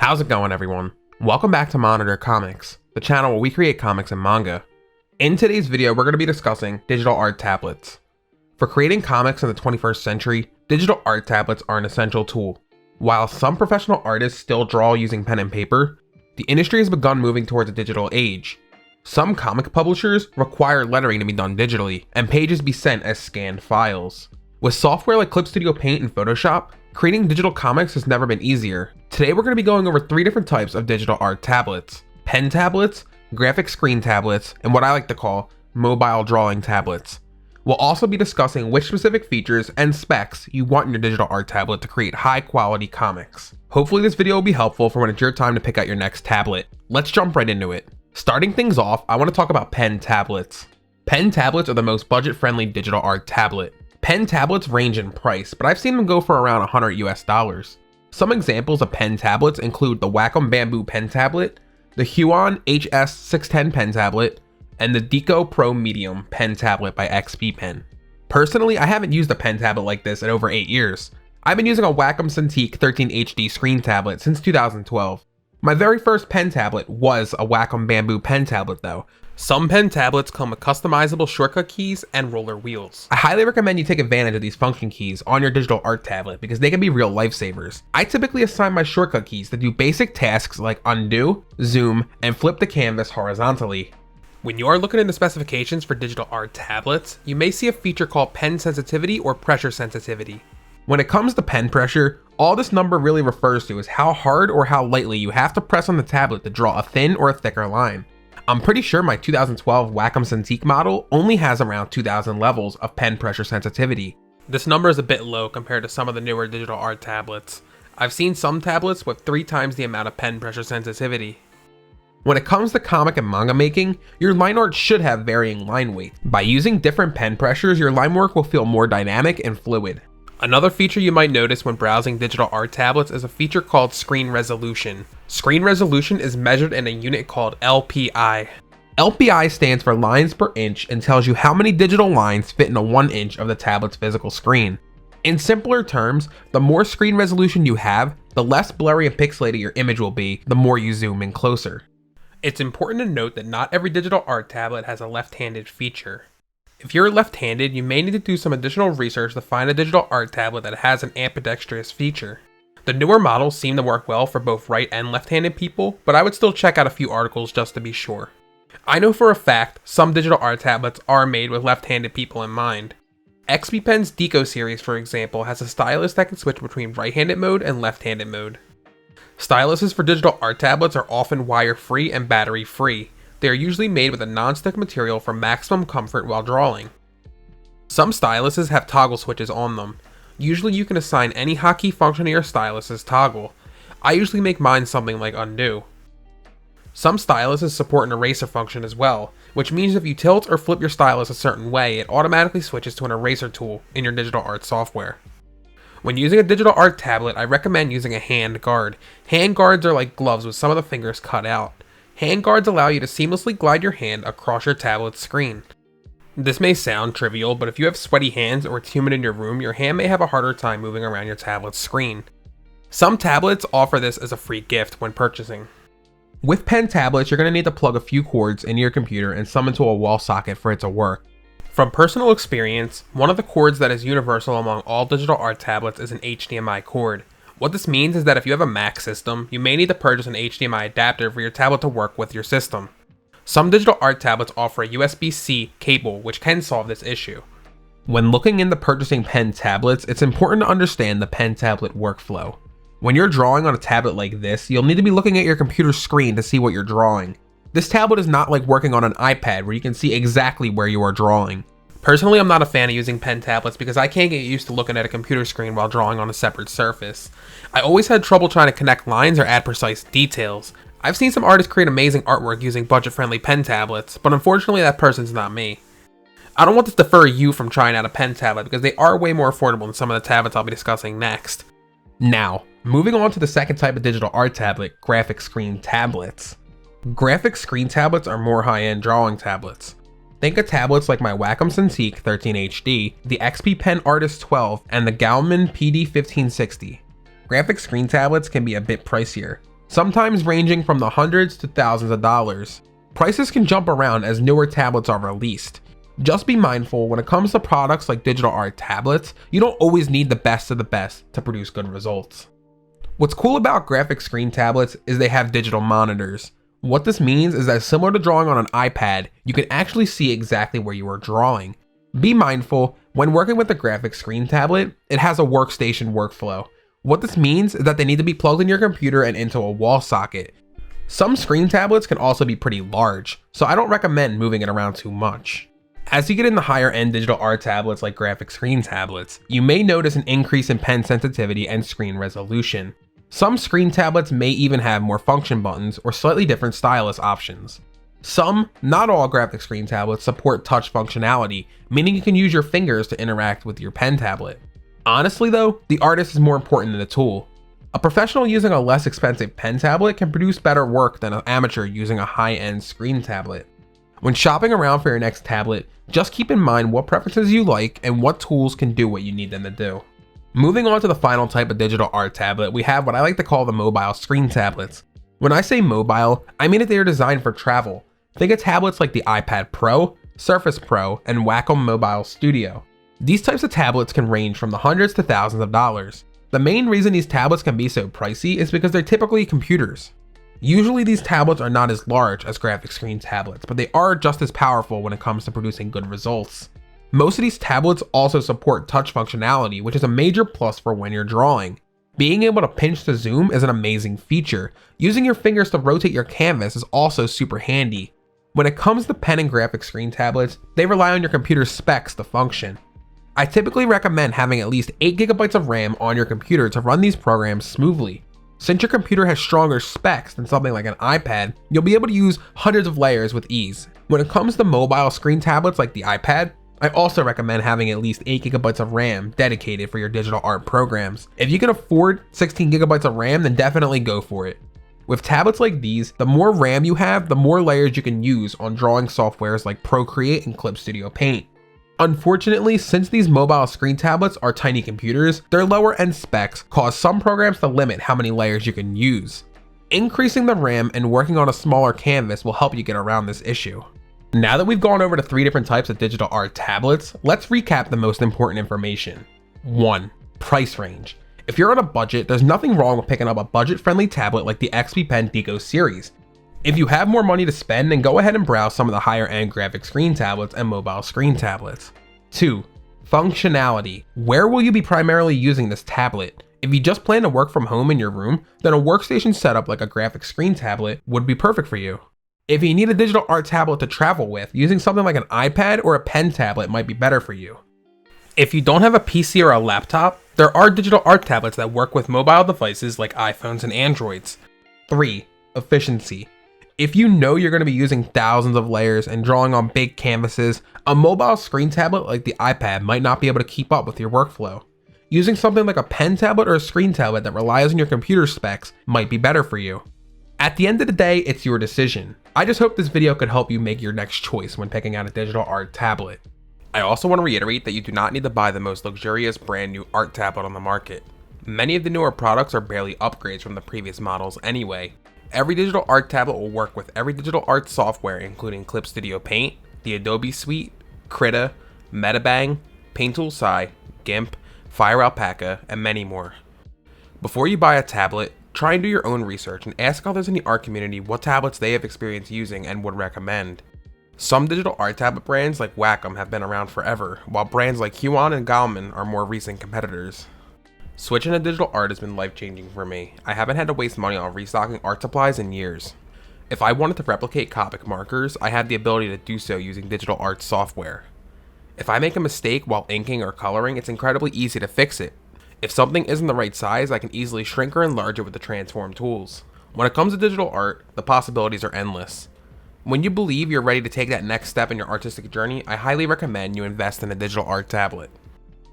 How's it going, everyone? Welcome back to Monitor Comics, the channel where we create comics and manga. In today's video, we're going to be discussing digital art tablets. For creating comics in the 21st century, digital art tablets are an essential tool. While some professional artists still draw using pen and paper, the industry has begun moving towards a digital age. Some comic publishers require lettering to be done digitally, and pages be sent as scanned files. With software like Clip Studio Paint and Photoshop, creating digital comics has never been easier. Today we're going to be going over 3 different types of digital art tablets: pen tablets, graphic screen tablets, and what I like to call mobile drawing tablets. We'll also be discussing which specific features and specs you want in your digital art tablet to create high quality comics. Hopefully this video will be helpful for when it's your time to pick out your next tablet. Let's jump right into it. Starting things off, I want to talk about pen tablets. Pen tablets are the most budget-friendly digital art tablet. Pen tablets range in price, but I've seen them go for around $100 US. Some examples of pen tablets include the Wacom Bamboo pen tablet, the Huion HS610 pen tablet, and the Deco Pro Medium pen tablet by XP Pen. Personally, I haven't used a pen tablet like this in over 8 years. I've been using a Wacom Cintiq 13 HD screen tablet since 2012. My very first pen tablet was a Wacom Bamboo pen tablet though. Some pen tablets come with customizable shortcut keys and roller wheels. I highly recommend you take advantage of these function keys on your digital art tablet because they can be real lifesavers. I typically assign my shortcut keys to do basic tasks like undo, zoom, and flip the canvas horizontally. When you are looking into specifications for digital art tablets, you may see a feature called pen sensitivity or pressure sensitivity. When it comes to pen pressure, all this number really refers to is how hard or how lightly you have to press on the tablet to draw a thin or a thicker line. I'm pretty sure my 2012 Wacom Cintiq model only has around 2000 levels of pen pressure sensitivity. This number is a bit low compared to some of the newer digital art tablets. I've seen some tablets with 3 times the amount of pen pressure sensitivity. When it comes to comic and manga making, your line art should have varying line weight. By using different pen pressures, your line work will feel more dynamic and fluid. Another feature you might notice when browsing digital art tablets is a feature called screen resolution. Screen resolution is measured in a unit called LPI. LPI stands for lines per inch and tells you how many digital lines fit in a 1 inch of the tablet's physical screen. In simpler terms, the more screen resolution you have, the less blurry and pixelated your image will be the more you zoom in closer. It's important to note that not every digital art tablet has a left-handed feature. If you're left-handed, you may need to do some additional research to find a digital art tablet that has an ambidextrous feature. The newer models seem to work well for both right and left-handed people, but I would still check out a few articles just to be sure. I know for a fact some digital art tablets are made with left-handed people in mind. XP Pen's Deco series, for example, has a stylus that can switch between right-handed mode and left-handed mode. Styluses for digital art tablets are often wire-free and battery-free. They are usually made with a non-stick material for maximum comfort while drawing. Some styluses have toggle switches on them. Usually you can assign any hotkey function to your stylus as toggle. I usually make mine something like undo. Some styluses support an eraser function as well, which means if you tilt or flip your stylus a certain way, it automatically switches to an eraser tool in your digital art software. When using a digital art tablet, I recommend using a hand guard. Hand guards are like gloves with some of the fingers cut out. Hand guards allow you to seamlessly glide your hand across your tablet's screen. This may sound trivial, but if you have sweaty hands or it's humid in your room, your hand may have a harder time moving around your tablet's screen. Some tablets offer this as a free gift when purchasing. With pen tablets, you're going to need to plug a few cords into your computer and some into a wall socket for it to work. From personal experience, one of the cords that is universal among all digital art tablets is an HDMI cord. What this means is that if you have a Mac system, you may need to purchase an HDMI adapter for your tablet to work with your system. Some digital art tablets offer a USB-C cable, which can solve this issue. When looking into purchasing pen tablets, it's important to understand the pen tablet workflow. When you're drawing on a tablet like this, you'll need to be looking at your computer screen to see what you're drawing. This tablet is not like working on an iPad where you can see exactly where you are drawing. Personally, I'm not a fan of using pen tablets because I can't get used to looking at a computer screen while drawing on a separate surface. I always had trouble trying to connect lines or add precise details. I've seen some artists create amazing artwork using budget-friendly pen tablets, but unfortunately that person's not me. I don't want to deter you from trying out a pen tablet because they are way more affordable than some of the tablets I'll be discussing next. Now, moving on to the second type of digital art tablet, graphic screen tablets. Graphic screen tablets are more high-end drawing tablets. Think of tablets like my Wacom Cintiq 13 HD, the XP Pen Artist 12, and the Gaomon PD 1560. Graphic screen tablets can be a bit pricier. sometimes ranging from the hundreds to thousands of dollars. Prices can jump around as newer tablets are released. Just be mindful when it comes to products like digital art tablets, you don't always need the best of the best to produce good results. What's cool about graphic screen tablets is they have digital monitors. What this means is that similar to drawing on an iPad, you can actually see exactly where you are drawing. Be mindful, when working with a graphic screen tablet, it has a workstation workflow. What this means is that they need to be plugged in your computer and into a wall socket. Some screen tablets can also be pretty large, so I don't recommend moving it around too much. As you get into higher end digital art tablets like graphic screen tablets, you may notice an increase in pen sensitivity and screen resolution. Some screen tablets may even have more function buttons or slightly different stylus options. Some, not all graphic screen tablets support touch functionality, meaning you can use your fingers to interact with your pen tablet. Honestly though, the artist is more important than the tool. A professional using a less expensive pen tablet can produce better work than an amateur using a high-end screen tablet. When shopping around for your next tablet, just keep in mind what preferences you like and what tools can do what you need them to do. Moving on to the final type of digital art tablet, we have what I like to call the mobile screen tablets. When I say mobile, I mean that they are designed for travel. Think of tablets like the iPad Pro, Surface Pro, and Wacom Mobile Studio. These types of tablets can range from the hundreds to thousands of dollars. The main reason these tablets can be so pricey is because they're typically computers. Usually these tablets are not as large as graphic screen tablets, but they are just as powerful when it comes to producing good results. Most of these tablets also support touch functionality, which is a major plus for when you're drawing. Being able to pinch to zoom is an amazing feature. Using your fingers to rotate your canvas is also super handy. When it comes to pen and graphic screen tablets, they rely on your computer's specs to function. I typically recommend having at least 8 GB of RAM on your computer to run these programs smoothly. Since your computer has stronger specs than something like an iPad, you'll be able to use hundreds of layers with ease. When it comes to mobile screen tablets like the iPad, I also recommend having at least 8 GB of RAM dedicated for your digital art programs. If you can afford 16 GB of RAM, then definitely go for it. With tablets like these, the more RAM you have, the more layers you can use on drawing softwares like Procreate and Clip Studio Paint. Unfortunately, since these mobile screen tablets are tiny computers, their lower end specs cause some programs to limit how many layers you can use. Increasing the RAM and working on a smaller canvas will help you get around this issue. Now that we've gone over the 3 different types of digital art tablets, let's recap the most important information. 1. Price range. If you're on a budget, there's nothing wrong with picking up a budget-friendly tablet like the XP Pen Deco series. If you have more money to spend, then go ahead and browse some of the higher-end graphic screen tablets and mobile screen tablets. 2. Functionality. Where will you be primarily using this tablet? If you just plan to work from home in your room, then a workstation setup like a graphic screen tablet would be perfect for you. If you need a digital art tablet to travel with, using something like an iPad or a pen tablet might be better for you. If you don't have a PC or a laptop, there are digital art tablets that work with mobile devices like iPhones and Androids. 3. Efficiency. If you know you're going to be using thousands of layers and drawing on big canvases, a mobile screen tablet like the iPad might not be able to keep up with your workflow. Using something like a pen tablet or a screen tablet that relies on your computer specs might be better for you. At the end of the day, it's your decision. I just hope this video could help you make your next choice when picking out a digital art tablet. I also want to reiterate that you do not need to buy the most luxurious brand new art tablet on the market. Many of the newer products are barely upgrades from the previous models anyway. Every digital art tablet will work with every digital art software including Clip Studio Paint, the Adobe Suite, Krita, Metabang, Paint Tool Sai, GIMP, Fire Alpaca, and many more. Before you buy a tablet, try and do your own research and ask others in the art community what tablets they have experience using and would recommend. Some digital art tablet brands like Wacom have been around forever, while brands like Huion and Gaomon are more recent competitors. Switching to digital art has been life-changing for me. I haven't had to waste money on restocking art supplies in years. If I wanted to replicate Copic markers, I had the ability to do so using digital art software. If I make a mistake while inking or coloring, it's incredibly easy to fix it. If something isn't the right size, I can easily shrink or enlarge it with the transform tools. When it comes to digital art, the possibilities are endless. When you believe you're ready to take that next step in your artistic journey, I highly recommend you invest in a digital art tablet.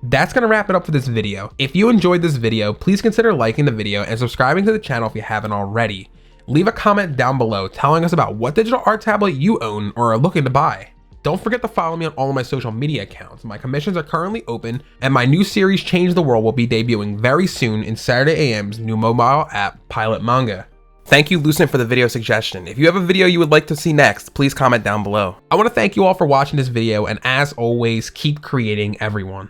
That's going to wrap it up for this video. If you enjoyed this video, please consider liking the video and subscribing to the channel if you haven't already. Leave a comment down below telling us about what digital art tablet you own or are looking to buy. Don't forget to follow me on all of my social media accounts. My commissions are currently open, and my new series Change the World will be debuting very soon in Saturday AM's new mobile app, Pilot Manga. Thank you, Lucent, for the video suggestion. If you have a video you would like to see next, please comment down below. I want to thank you all for watching this video, and as always, keep creating, everyone.